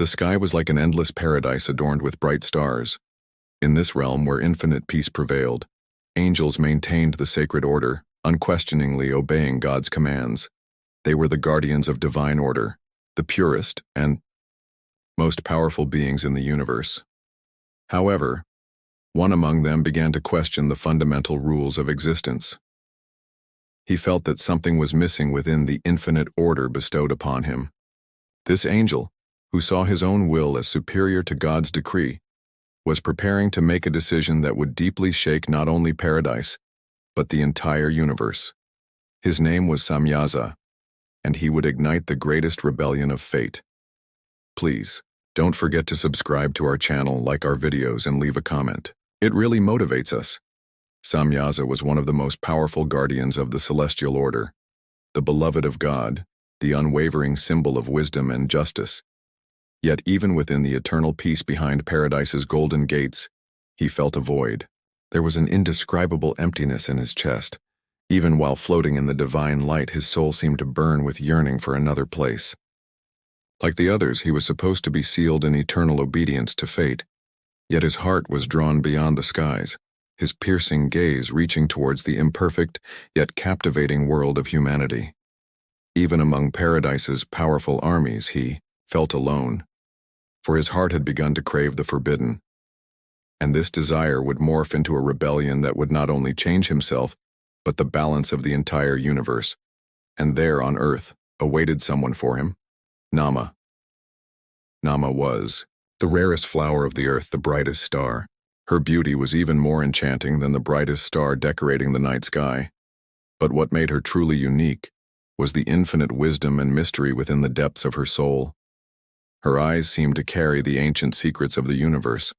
The sky was like an endless paradise adorned with bright stars. In this realm where infinite peace prevailed, angels maintained the sacred order, unquestioningly obeying God's commands. They were the guardians of divine order, the purest and most powerful beings in the universe. However, one among them began to question the fundamental rules of existence. He felt that something was missing within the infinite order bestowed upon him. This angel, who saw his own will as superior to God's decree, was preparing to make a decision that would deeply shake not only paradise, but the entire universe. His name was Samyaza, and he would ignite the greatest rebellion of fate. Please, don't forget to subscribe to our channel, like our videos, and leave a comment. It really motivates us. Samyaza was one of the most powerful guardians of the celestial order, the beloved of God, the unwavering symbol of wisdom and justice. Yet even within the eternal peace behind paradise's golden gates, he felt a void. There was an indescribable emptiness in his chest. Even while floating in the divine light, his soul seemed to burn with yearning for another place. Like the others, he was supposed to be sealed in eternal obedience to fate, yet his heart was drawn beyond the skies, his piercing gaze reaching towards the imperfect yet captivating world of humanity. Even among paradise's powerful armies, he felt alone, for his heart had begun to crave the forbidden. And this desire would morph into a rebellion that would not only change himself, but the balance of the entire universe. And there on earth awaited someone for him, Naamah. Naamah was the rarest flower of the earth, the brightest star. Her beauty was even more enchanting than the brightest star decorating the night sky. But what made her truly unique was the infinite wisdom and mystery within the depths of her soul. Her eyes seemed to carry the ancient secrets of the universe.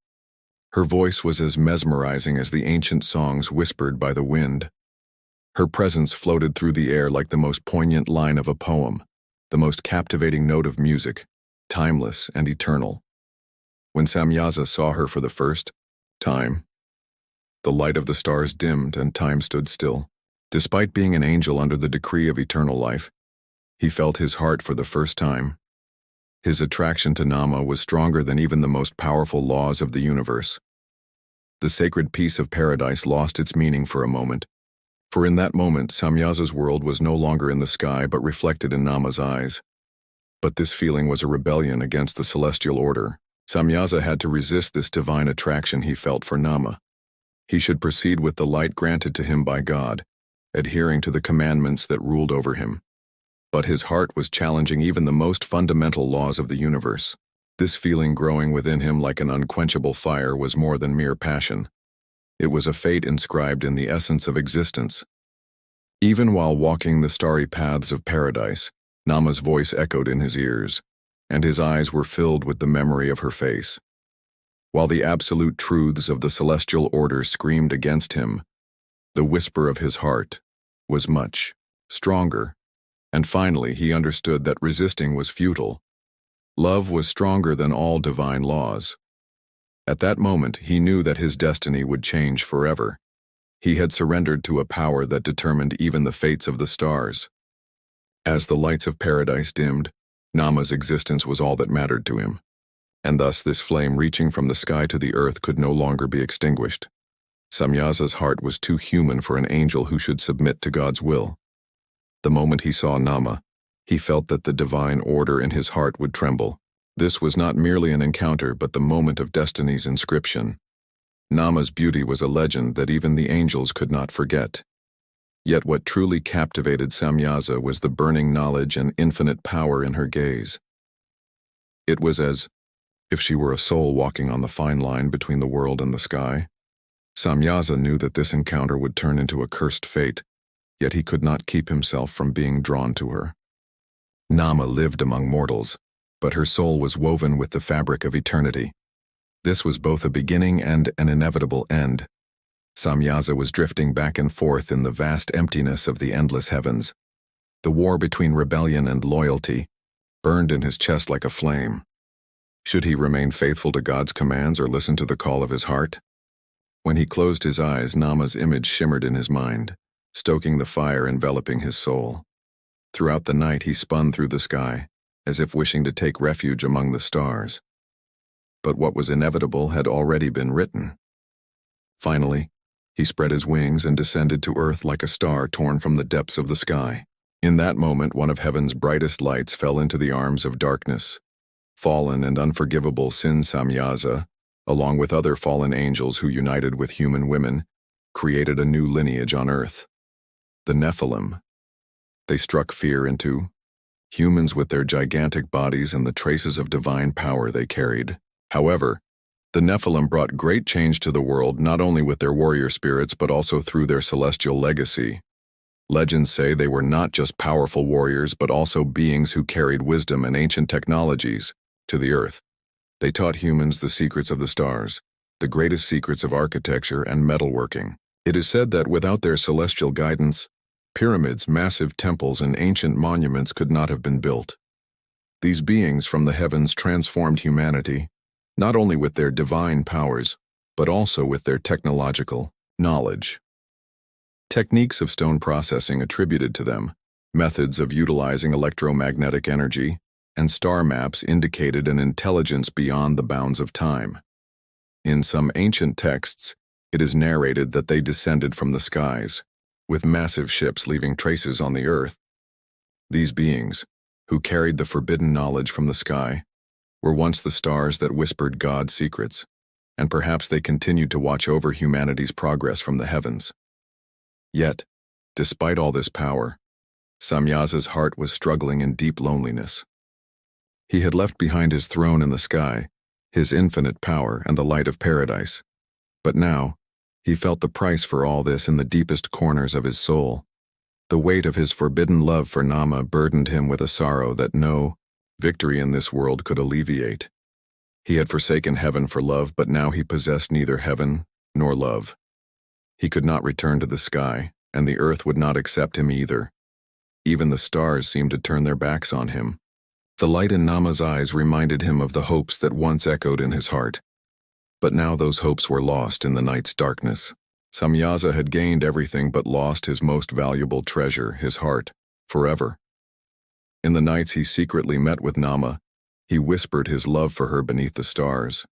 Her voice was as mesmerizing as the ancient songs whispered by the wind. Her presence floated through the air like the most poignant line of a poem, the most captivating note of music, timeless and eternal. When Samyaza saw her for the first time, the light of the stars dimmed and time stood still. Despite being an angel under the decree of eternal life, he felt his heart for the first time. His attraction to Naamah was stronger than even the most powerful laws of the universe. The sacred peace of paradise lost its meaning for a moment, for in that moment Samyaza's world was no longer in the sky but reflected in Naamah's eyes. But this feeling was a rebellion against the celestial order. Samyaza had to resist this divine attraction he felt for Naamah. He should proceed with the light granted to him by God, adhering to the commandments that ruled over him. But his heart was challenging even the most fundamental laws of the universe. This feeling growing within him like an unquenchable fire was more than mere passion. It was a fate inscribed in the essence of existence. Even while walking the starry paths of paradise, Naamah's voice echoed in his ears, and his eyes were filled with the memory of her face. While the absolute truths of the celestial order screamed against him, the whisper of his heart was much stronger, and finally he understood that resisting was futile. Love was stronger than all divine laws. At that moment, he knew that his destiny would change forever. He had surrendered to a power that determined even the fates of the stars. As the lights of paradise dimmed, Naamah's existence was all that mattered to him, and thus this flame reaching from the sky to the earth could no longer be extinguished. Samyaza's heart was too human for an angel who should submit to God's will. The moment he saw Naamah, he felt that the divine order in his heart would tremble. This was not merely an encounter, but the moment of destiny's inscription. Naamah's beauty was a legend that even the angels could not forget. Yet what truly captivated Samyaza was the burning knowledge and infinite power in her gaze. It was as if she were a soul walking on the fine line between the world and the sky. Samyaza knew that this encounter would turn into a cursed fate, yet he could not keep himself from being drawn to her. Naamah lived among mortals, but her soul was woven with the fabric of eternity. This was both a beginning and an inevitable end. Samyaza was drifting back and forth in the vast emptiness of the endless heavens. The war between rebellion and loyalty burned in his chest like a flame. Should he remain faithful to God's commands or listen to the call of his heart? When he closed his eyes, Naamah's image shimmered in his mind, stoking the fire enveloping his soul. Throughout the night he spun through the sky, as if wishing to take refuge among the stars. But what was inevitable had already been written. Finally, he spread his wings and descended to earth like a star torn from the depths of the sky. In that moment, one of heaven's brightest lights fell into the arms of darkness. Fallen and unforgivable sin Samyaza, along with other fallen angels who united with human women, created a new lineage on earth. The Nephilim. They struck fear into humans with their gigantic bodies and the traces of divine power they carried. However, the Nephilim brought great change to the world not only with their warrior spirits but also through their celestial legacy. Legends say they were not just powerful warriors but also beings who carried wisdom and ancient technologies to the earth. They taught humans the secrets of the stars, the greatest secrets of architecture and metalworking. It is said that without their celestial guidance, pyramids, massive temples, and ancient monuments could not have been built. These beings from the heavens transformed humanity, not only with their divine powers, but also with their technological knowledge. Techniques of stone processing attributed to them, methods of utilizing electromagnetic energy, and star maps indicated an intelligence beyond the bounds of time. In some ancient texts, it is narrated that they descended from the skies, with massive ships leaving traces on the earth. These beings, who carried the forbidden knowledge from the sky, were once the stars that whispered God's secrets, and perhaps they continued to watch over humanity's progress from the heavens. Yet, despite all this power, Samyaza's heart was struggling in deep loneliness. He had left behind his throne in the sky, his infinite power and the light of paradise. But now, he felt the price for all this in the deepest corners of his soul. The weight of his forbidden love for Naamah burdened him with a sorrow that no victory in this world could alleviate. He had forsaken heaven for love, but now he possessed neither heaven nor love. He could not return to the sky, and the earth would not accept him either. Even the stars seemed to turn their backs on him. The light in Naamah's eyes reminded him of the hopes that once echoed in his heart. But now those hopes were lost in the night's darkness. Samyaza had gained everything but lost his most valuable treasure, his heart, forever. In the nights he secretly met with Naamah, he whispered his love for her beneath the stars.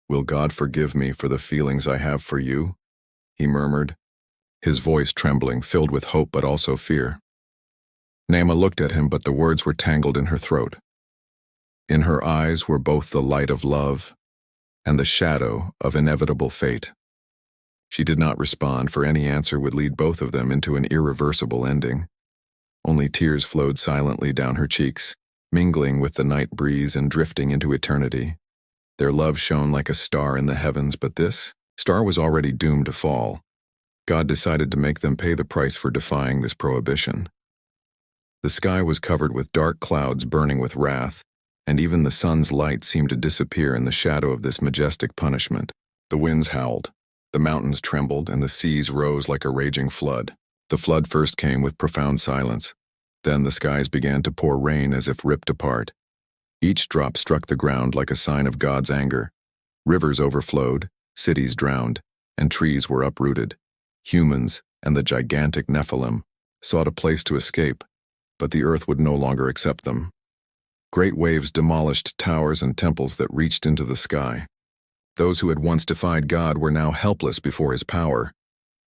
"Will God forgive me for the feelings I have for you?" he murmured, his voice trembling, filled with hope but also fear. Naamah looked at him, but the words were tangled in her throat. In her eyes were both the light of love and the shadow of inevitable fate. She did not respond, for any answer would lead both of them into an irreversible ending. Only tears flowed silently down her cheeks, mingling with the night breeze and drifting into eternity. Their love shone like a star in the heavens, but this star was already doomed to fall. God decided to make them pay the price for defying this prohibition. The sky was covered with dark clouds burning with wrath, and even the sun's light seemed to disappear in the shadow of this majestic punishment. The winds howled, the mountains trembled, and the seas rose like a raging flood. The flood first came with profound silence. Then the skies began to pour rain as if ripped apart. Each drop struck the ground like a sign of God's anger. Rivers overflowed, cities drowned, and trees were uprooted. Humans and the gigantic Nephilim sought a place to escape, but the earth would no longer accept them. Great waves demolished towers and temples that reached into the sky. Those who had once defied God were now helpless before his power.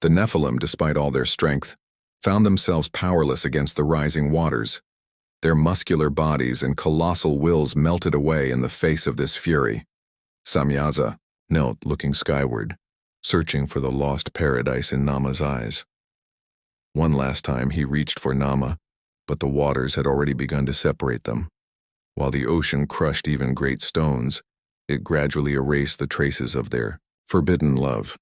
The Nephilim, despite all their strength, found themselves powerless against the rising waters. Their muscular bodies and colossal wills melted away in the face of this fury. Samyaza knelt, looking skyward, searching for the lost paradise in Naamah's eyes. One last time he reached for Naamah, but the waters had already begun to separate them. While the ocean crushed even great stones, it gradually erased the traces of their forbidden love.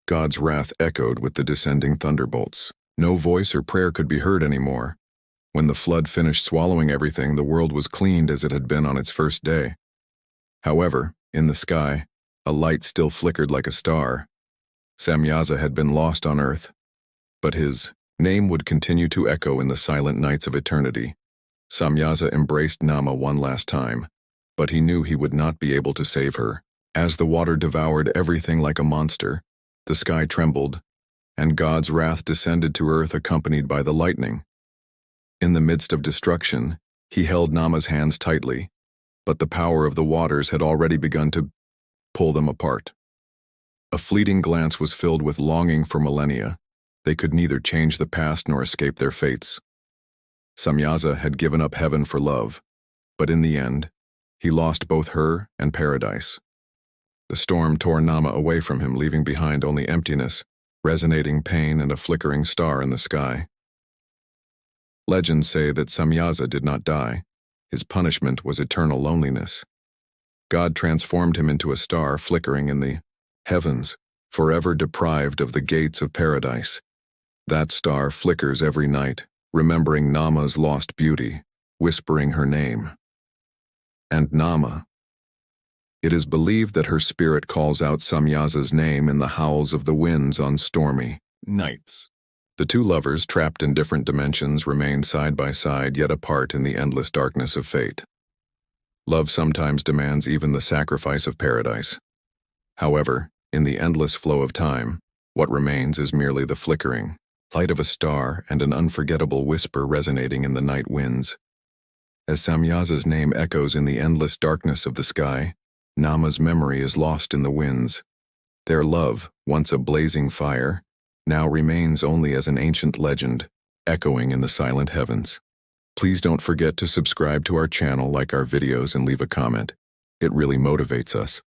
God's wrath echoed with the descending thunderbolts. No voice or prayer could be heard anymore. When the flood finished swallowing everything, the world was cleaned as it had been on its first day. However, in the sky, a light still flickered like a star. Samyaza had been lost on earth, but his name would continue to echo in the silent nights of eternity. Samyaza embraced Naamah one last time, but he knew he would not be able to save her. As the water devoured everything like a monster, the sky trembled, and God's wrath descended to earth accompanied by the lightning. In the midst of destruction, He held Naamah's hands tightly, but the power of the waters had already begun to pull them apart. A fleeting glance was filled with longing for millennia. They could neither change the past nor escape their fates. Samyaza had given up heaven for love, but in the end, he lost both her and paradise. The storm tore Naamah away from him, leaving behind only emptiness, resonating pain, and a flickering star in the sky. Legends say that Samyaza did not die. His punishment was eternal loneliness. God transformed him into a star flickering in the heavens, forever deprived of the gates of paradise. That star flickers every night, remembering Naamah's lost beauty, whispering her name. And Naamah. It is believed that her spirit calls out Samyaza's name in the howls of the winds on stormy nights. The two lovers, trapped in different dimensions, remain side by side yet apart in the endless darkness of fate. Love sometimes demands even the sacrifice of paradise. However, in the endless flow of time, what remains is merely the flickering light of a star and an unforgettable whisper resonating in the night winds. As Samyaza's name echoes in the endless darkness of the sky, Naamah's memory is lost in the winds. Their love, once a blazing fire, now remains only as an ancient legend, echoing in the silent heavens. Please don't forget to subscribe to our channel, like our videos, and leave a comment. It really motivates us.